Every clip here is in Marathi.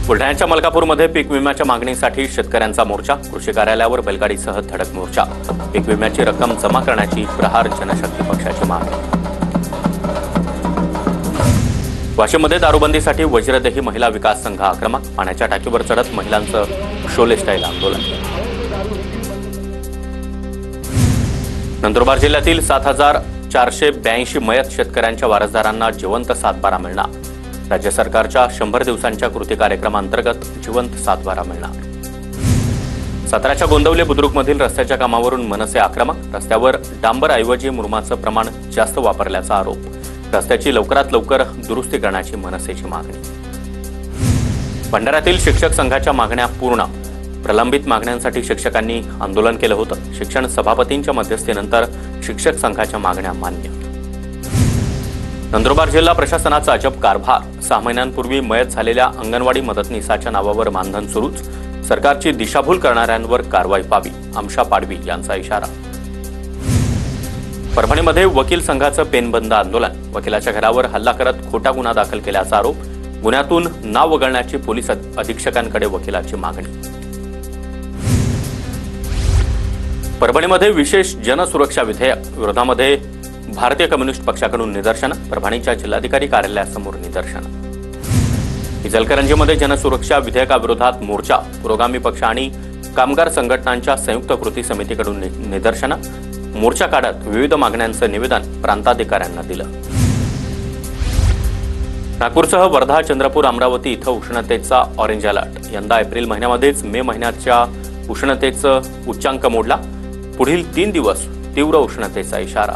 बुलढाण्याच्या मलकापूरमध्ये पीक विम्याच्या मागणीसाठी शेतकऱ्यांचा मोर्चा, कृषी कार्यालयावर बैलगाडीसह धडक मोर्चा। पीक विम्याची रक्कम जमा करण्याची प्रहार जनशक्ती पक्षाची मागणी। वाशिममध्ये दारूबंदीसाठी वज्रदेही महिला विकास संघ आक्रमक, पाण्याच्या टाकीवर चढत महिलांचं शोले स्टाईल आंदोलन। नंदुरबार जिल्ह्यातील 7482 मयत शेतकऱ्यांच्या वारसदारांना जिवंत सातबारा मिळणार। राज्य सरकारच्या 100 दिवसांच्या कृती कार्यक्रमांतर्गत जिवंत सातबारा मिळणार। साताऱ्याच्या गोंदवले बुद्रुकमधील रस्त्याच्या कामावरून मनसे आक्रमक, रस्त्यावर डांबर ऐवजी मुरुमाचं प्रमाण जास्त वापरल्याचा आरोप। रस्त्याची लवकरात लवकर दुरुस्ती करण्याची मनसेची मागणी। भंडाऱ्यातील शिक्षक संघाच्या मागण्या पूर्ण, प्रलंबित मागण्यांसाठी शिक्षकांनी आंदोलन केलं होतं। शिक्षण सभापतींच्या मध्यस्थीनंतर शिक्षक संघाच्या मागण्या मान्य। नंदुरबार जिल्हा प्रशासनाचा अजब कारभार, 6 महिन्यांपूर्वी मयत झालेल्या अंगणवाडी मदतनीसाच्या नावावर मानधन सुरूच, सरकारची दिशाभूल करणाऱ्यांवर कारवाई व्हावी, आमशा पाडवी यांचा इशारा। परभणीमध्ये वकील संघाचं पेनबंद आंदोलन, वकिलाच्या घरावर हल्ला करत खोटा गुन्हा दाखल केल्याचा आरोप, गुन्ह्यातून नाव वगळण्याची पोलीस अधीक्षकांकडे वकिलाची मागणी। परभणीमध्ये विशेष जनसुरक्षा विधेयक विरोधामध्ये भारतीय कम्युनिस्ट पक्षाकडून निदर्शनं, परभणीच्या जिल्हाधिकारी कार्यालयासमोर निदर्शनं। इचलकरंजीमध्ये जनसुरक्षा विधेयकाविरोधात मोर्चा, पुरोगामी पक्ष आणि कामगार संघटनांच्या संयुक्त कृती समितीकडून निदर्शनं, मोर्चा काढत विविध मागण्यांचं निवेदन प्रांताधिकाऱ्यांना दिलं। नागपूरसह वर्धा, चंद्रपूर, अमरावती इथं उष्णतेचा ऑरेंज अलर्ट, यंदा एप्रिल महिन्यामध्येच मे महिन्याच्या उष्णतेचं उच्चांक मोडला, पुढील 3 दिवस तीव्र उष्णतेचा इशारा।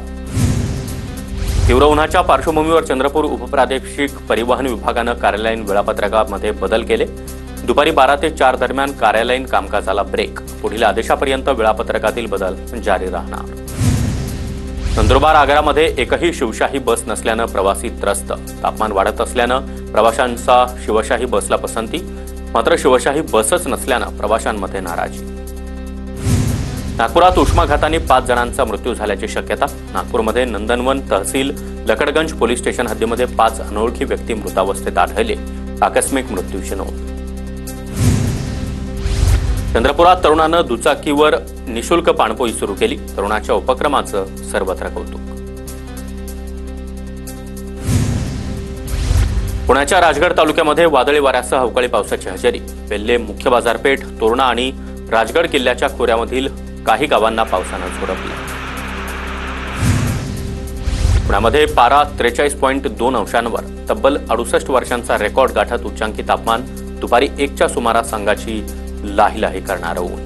तीव्र उन्हाच्या पार्श्वभूमीवर चंद्रपूर उपप्रादेशिक परिवहन विभागानं कार्यालयीन वेळापत्रकामध्ये बदल केले। दुपारी 12 ते 4 दरम्यान कार्यालयीन कामकाजाला ब्रेक, पुढील आदेशापर्यंत वेळापत्रकातील बदल जारी राहणार। नंदुरबार आगारामध्ये एकही शिवशाही बस नसल्यानं प्रवासी त्रस्त, तापमान वाढत असल्यानं प्रवाशांचा शिवशाही बसला पसंती, मात्र शिवशाही बसच नसल्यानं प्रवाशांमध्ये नाराजी। नागपुरात उष्माघाताने 5 जणांचा मृत्यू झाल्याची शक्यता, नागपूरमध्ये नंदनवन तहसील लकडगंज पोलीस स्टेशन हद्दीमध्ये 5 अनोळखी व्यक्ती मृतावस्थेत आढळले, आकस्मिक मृत्यूची नोंद। चंद्रपुरात तरुणानं दुचाकीवर निशुल्क पाणपोई सुरू केली, तरुणाच्या उपक्रमाचं सर्वत्र कौतुक। पुण्याच्या राजगड तालुक्यामध्ये वादळी वाऱ्यासह अवकाळी पावसाची हजेरी, वेल्हे मुख्य बाजारपेठ, तोरणा आणि राजगड किल्ल्याच्या खोऱ्यामधील काही गावांना पावसानं झोडपलं। पुण्यामध्ये पारा 43.2 अंशांवर, तब्बल 68 वर्षांचा रेकॉर्ड गाठत उच्चांकी तापमान, दुपारी 1च्या सुमारास अंगाची लाहीलाही करणारं ऊन।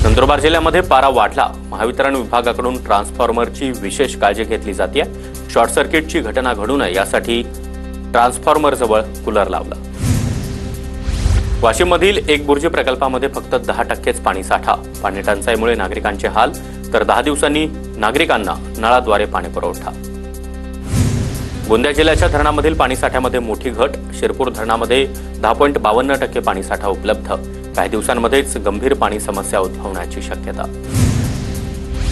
नंदुरबार जिल्ह्यामध्ये पारा वाढला, महावितरण विभागाकडून ट्रान्सफॉर्मरची विशेष काळजी घेतली जाते। शॉर्ट सर्किटची घटना घडू नये यासाठी ट्रान्सफॉर्मरजवळ कूलर लावला। वाशिममधील एक बुर्जी प्रकल्पामध्ये फक्त 10%च पाणी साठा, पाणी टंचाईमुळे नागरिकांचे हाल, तर 10 दिवसांनी नागरिकांना नळाद्वारे पाणी पुरवठा। गोंदिया जिल्ह्याच्या धरणामधील पाणीसाठ्यामध्ये मोठी घट, शिरपूर धरणामध्ये 10.52% पाणीसाठा उपलब्ध, काही दिवसांमध्येच गंभीर पाणी समस्या उद्भवण्याची शक्यता।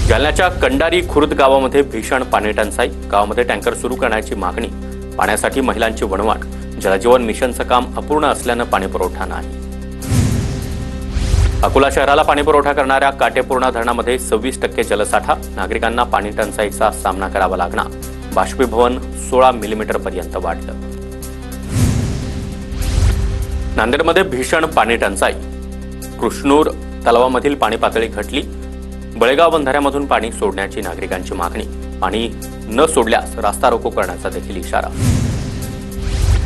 जालन्याच्या कंडारी खुर्द गावामध्ये भीषण पाणी टंचाई, गावामध्ये टँकर सुरू करण्याची मागणी, पाण्यासाठी महिलांची वणवण, जलजीवन मिशनचं काम अपूर्ण असल्यानं पाणीपुरवठा नाही। अकोला शहराला पाणीपुरवठा करणाऱ्या काटेपूर्णा धरणामध्ये 26% जलसाठा, नागरिकांना पाणी टंचाईचा सामना करावा लागणार, बाष्पीभवन 16 मिलीमीटरपर्यंत वाढलं। नांदेडमध्ये भीषण पाणी टंचाई, कृष्णूर तलावामधील पाणी पातळी घटली, बळेगाव बंधाऱ्यामधून पाणी सोडण्याची नागरिकांची मागणी, पाणी न सोडल्यास रास्ता रोको करण्याचा देखील इशारा।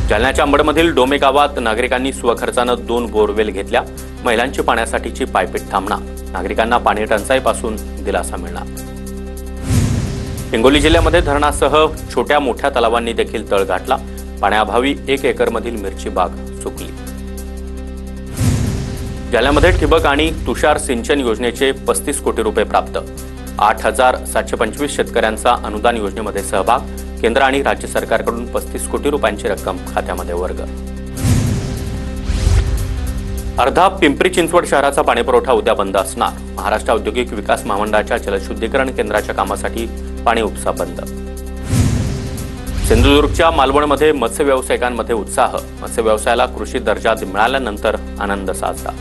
जालन्याच्या अंबडमधील डोमे गावात नागरिकांनी स्वखर्चानं 2 बोरवेल घेतल्या, महिलांची पाण्यासाठीची पायपीट थांबणार, नागरिकांना पाणी टंचाईपासून दिलासा मिळणार। हिंगोली जिल्ह्यामध्ये धरणासह छोट्या मोठ्या तलावांनी देखील तळ गाठला, पाण्याअभावी 1 एकरमधील मिरची बाग सुकली। जालन्यामध्ये ठिबक आणि तुषार सिंचन योजनेचे 35 कोटी रुपये प्राप्त, 8,725 शेतकऱ्यांचा अनुदान योजनेमध्ये सहभाग, केंद्र आणि राज्य सरकारकडून 35 कोटी रुपयांची रक्कम खात्यामध्ये वर्ग। अर्धा पिंपरी चिंचवड शहराचा पाणीपुरवठा उद्या बंद असणार, महाराष्ट्र औद्योगिक विकास महामंडळाच्या जलशुद्धीकरण केंद्राच्या कामासाठी पाणी उपसा बंद। सिंधुदुर्गच्या मालवणमध्ये मत्स्य व्यावसायिकांमध्ये उत्साह. मत्स्य व्यवसायाला कृषी दर्जा मिळाल्यानंतर आनंद साजरा.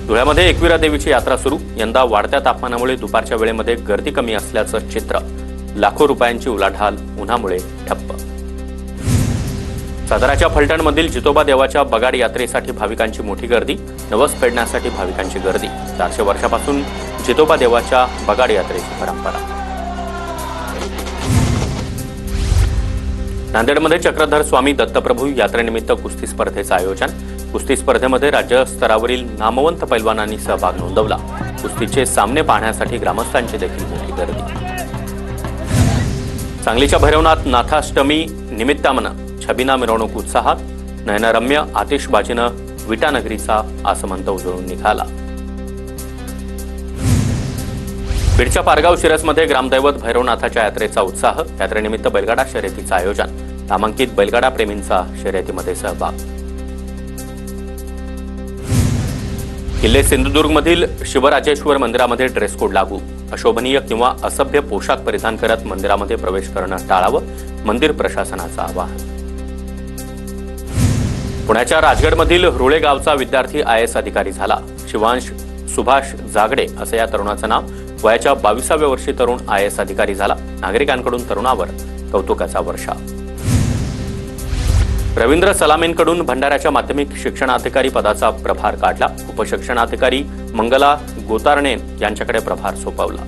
धुळ्यामध्ये एकविरा देवीची यात्रा सुरू. यंदा वाढत्या तापमानामुळे दुपारच्या वेळेमध्ये गर्दी कमी असल्याचं चित्र. लाखो रुपयांची उलाढाल उन्हामुळे ठप्प. साताऱ्याच्या फलटणमधील जितोबा देवाच्या बगाड यात्रेसाठी भाविकांची मोठी गर्दी. नवस फेडण्यासाठी भाविकांची गर्दी. 400 वर्षापासून जितोबा देवाच्या बगाड यात्रेची परंपरा. नांदेडमध्ये चक्रधर स्वामी दत्तप्रभू यात्रेनिमित्त कुस्ती स्पर्धेचं आयोजन. कुस्ती स्पर्धेमध्ये राज्यस्तरावरील नामवंत पैलवानांनी सहभाग नोंदवला. कुस्तीचे सामने पाहण्यासाठी ग्रामस्थांची देखील मोठी गर्दी. सांगलीच्या भैरवनाथ नाथाष्टमी निमित्तानं छबिना मिरवणूक उत्साहात. नयनरम्य आतिषबाजीनं विटानगरीचा आसमंत उजळून निघाला. बीडच्या पारगाव शिरसमध्ये ग्रामदैवत भैरवनाथाच्या यात्रेचा उत्साह. यात्रेनिमित्त बैलगाडा शर्यतीचं आयोजन. नामांकित बैलगाडा प्रेमींचा शर्यतीमध्ये सहभाग. किल्ले सिंधुदुर्गमधील शिवराजेश्वर मंदिरामध्ये ड्रेस कोड लागू. अशोभनीय किंवा असभ्य पोशाख परिधान करत मंदिरामध्ये प्रवेश करणं टाळावं. मंदिर प्रशासनाचं आवाहन. पुण्याच्या राजगडमधील रुळे गावचा विद्यार्थी IAS अधिकारी झाला. शिवांश सुभाष जागडे असं या तरुणाचं नाव. वयाच्या 22व्या वर्षी तरुण IAS अधिकारी झाला. नागरिकांकडून तरुणावर कौतुकाचा वर्षाव. रवींद्र सलामींकडून भंडाऱ्याच्या माध्यमिक शिक्षणाधिकारी पदाचा प्रभार काढला. उपशिक्षणाधिकारी मंगला गोतारणे यांच्याकडे प्रभार सोपवला.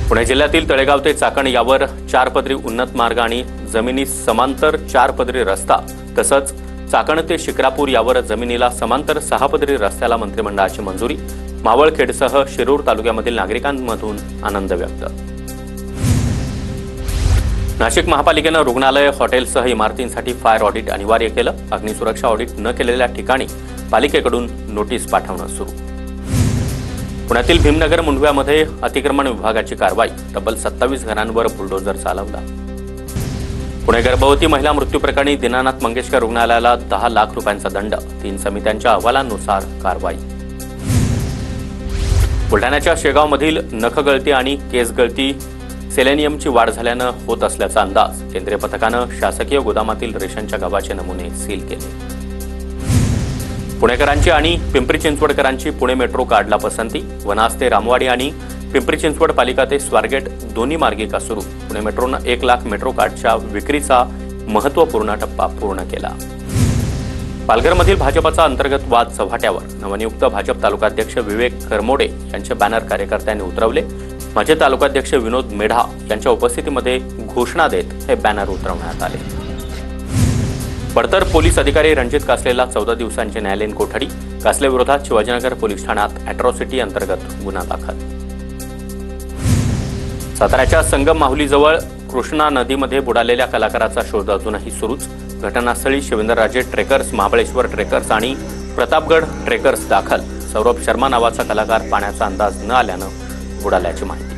पुणे जिल्ह्यातील तळेगाव ते चाकण यावर 4 पदरी उन्नत मार्ग आणि जमिनी समांतर 4 पदरी रस्ता, तसंच चाकण ते शिक्रापूर यावर जमिनीला समांतर 6 पदरी रस्त्याला मंत्रिमंडळाची मंजुरी. मावळखेडसह शिरूर तालुक्यामधील नागरिकांमधून आनंद व्यक्त. नाशिक महापालिकेनं रुग्णालय, हॉटेलसह इमारतींसाठी फायर ऑडिट अनिवार्य केलं. अग्निसुरक्षा ऑडिट न केलेल्या ठिकाणी पालिकेकडून नोटीस पाठवणं सुरू. पुण्यातील भीमनगर मुंडव्यामध्ये अतिक्रमण विभागाची कारवाई. तब्बल 27 घरांवर बुलडोझर चालवला. पुणे गर्भवती महिला मृत्यू प्रकरणी दीनानाथ मंगेशकर रुग्णालयाला 10 लाख रुपयांचा दंड. 3 समित्यांच्या अहवालांनुसार कारवाई. बुलढाण्याच्या शेगावमधील नखगळती आणि केसगळती सेलेनियमची वाढ झाल्यानं होत असल्याचा अंदाज. केंद्रीय पथकानं शासकीय गोदामातील रेशनच्या गव्हाचे नमुने सील केले. पुणेकरांची आणि पिंपरी चिंचवडकरांची पुणे मेट्रो कार्डला पसंती. वनाज ते रामवाडी आणि पिंपरी चिंचवड पालिका ते स्वारगेट दोन्ही मार्गिका सुरू. पुणे मेट्रोनं 1 लाख मेट्रो कार्डच्या विक्रीचा महत्त्वपूर्ण टप्पा पूर्ण केला. पालघरमधील भाजपचा अंतर्गत वाद चव्हाट्यावर. नवनियुक्त भाजप तालुकाध्यक्ष विवेक करमोडे यांचे बॅनर कार्यकर्त्यांनी उतरवले. माजी तालुकाध्यक्ष विनोद मेढा यांच्या उपस्थितीमध्ये घोषणा देत हे बॅनर उतरवण्यात आले. पडतर पोलीस अधिकारी रणजित कासलेला 14 दिवसांची न्यायालयीन कोठडी. कासलेविरोधात शिवाजीनगर पोलीस ठाण्यात अॅट्रॉसिटी अंतर्गत गुन्हा दाखल. साताऱ्याच्या संगम माहुलीजवळ कृष्णा नदीमध्ये बुडालेल्या कलाकाराचा शोध अजूनही सुरूच. घटनास्थळी शिवेंद्रराजे ट्रेकर्स, महाबळेश्वर ट्रेकर्स आणि प्रतापगड ट्रेकर्स दाखल. सौरभ शर्मा नावाचा कलाकार पाण्याचा अंदाज न आल्यानं बुडाल्याची माहिती.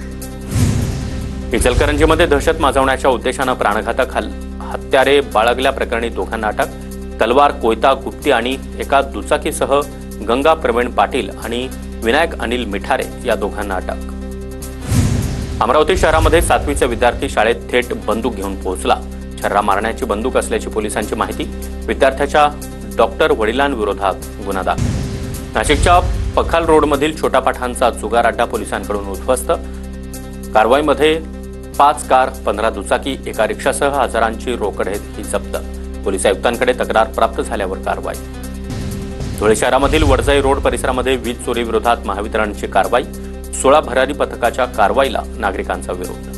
इचलकरंजीमध्ये दहशत माजवण्याच्या उद्देशानं प्राणघातक हत्यारे बाळगल्याप्रकरणी दोघांना अटक. तलवार, कोयता, गुप्ती आणि एका दुचाकीसह गंगा प्रवीण पाटील आणि विनायक अनिल मिठारे या दोघांना अटक. अमरावती शहरामध्ये 7वीचे विद्यार्थी शाळेत थेट बंदूक घेऊन पोहोचला. छर्रा मारण्याची बंदूक असल्याची पोलिसांची माहिती. विद्यार्थ्याच्या डॉक्टर वडिलांविरोधात गुन्हा दाखल. नाशिकच्या पखाल रोडमधील छोटा पाठांचा जुगार अड्डा पोलिसांकडून उद्ध्वस्त. कारवाईमध्ये 5 कार, 15 दुचाकी, एका रिक्षासह हजारांची रोकड ही जप्त. पोलीस आयुक्तांकडे तक्रार प्राप्त झाल्यावर कारवाई. धुळे शहरामधील वडजाई रोड परिसरामध्ये वीज चोरी विरोधात महावितरणची कारवाई. 16 भरारी पथकाच्या कारवाईला नागरिकांचा विरोध.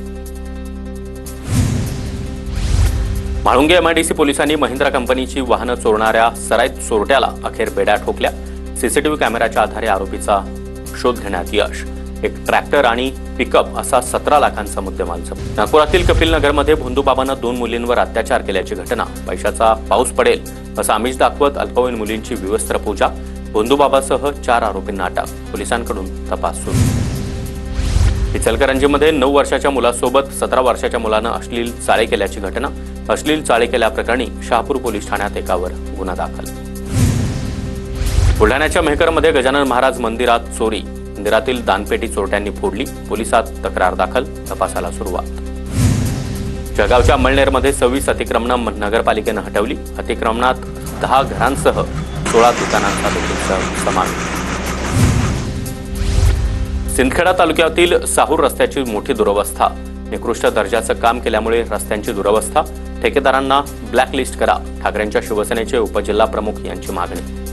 म्हाळुंगे MIDC पोलिसांनी महिंद्रा कंपनीची वाहनं चोरणाऱ्या सराईत चोरट्याला अखेर बेड्या ठोकल्या. CCTV कॅमेऱ्याच्या आधारे आरोपीचा शोध घेण्यात यश. एक ट्रॅक्टर आणि पिकअप असा 17 लाखांचा मुद्देमाल जप्त. नागपुरातील कपिलनगरमध्ये भोंदूबाबानं 2 मुलींवर अत्याचार केल्याची घटना. पैशाचा पाऊस पडेल असं आमिष दाखवत अल्पवयीन मुलींची विवस्त्र पूजा. भोंदूबाबासह 4 आरोपींना अटक. पोलिसांकडून तपास सुरू. इचलकरंजीमध्ये 9 वर्षाच्या मुलासोबत 17 वर्षाच्या मुलानं अश्लील चाळे केल्याची घटना. अश्लील चाळे केल्याप्रकरणी शहापूर पोलीस ठाण्यात एकावर गुन्हा दाखल. बुलढाण्याच्या मेहकरमध्ये गजानन महाराज मंदिरात चोरी. मंदिरातील दानपेटी चोरट्यांनी फोडली, पोलिसात तक्रार दाखल, तपासाला सुरुवात. जळगावच्या अमळनेरमध्ये 26 अतिक्रमणं नगरपालिकेनं हटवली. अतिक्रमणात 10 घरांसह 16 दुकानांचा देखील समावेश. सिंदखेडा तालुक्यातील साहूर रस्त्याची मोठी दुरवस्था. निकृष्ट दर्जाचं काम केल्यामुळे रस्त्यांची दुरवस्था. ठेकेदारांना ब्लॅकलिस्ट करा, ठाकरेंच्या शिवसेनेचे उपजिल्हा प्रमुख यांची मागणी.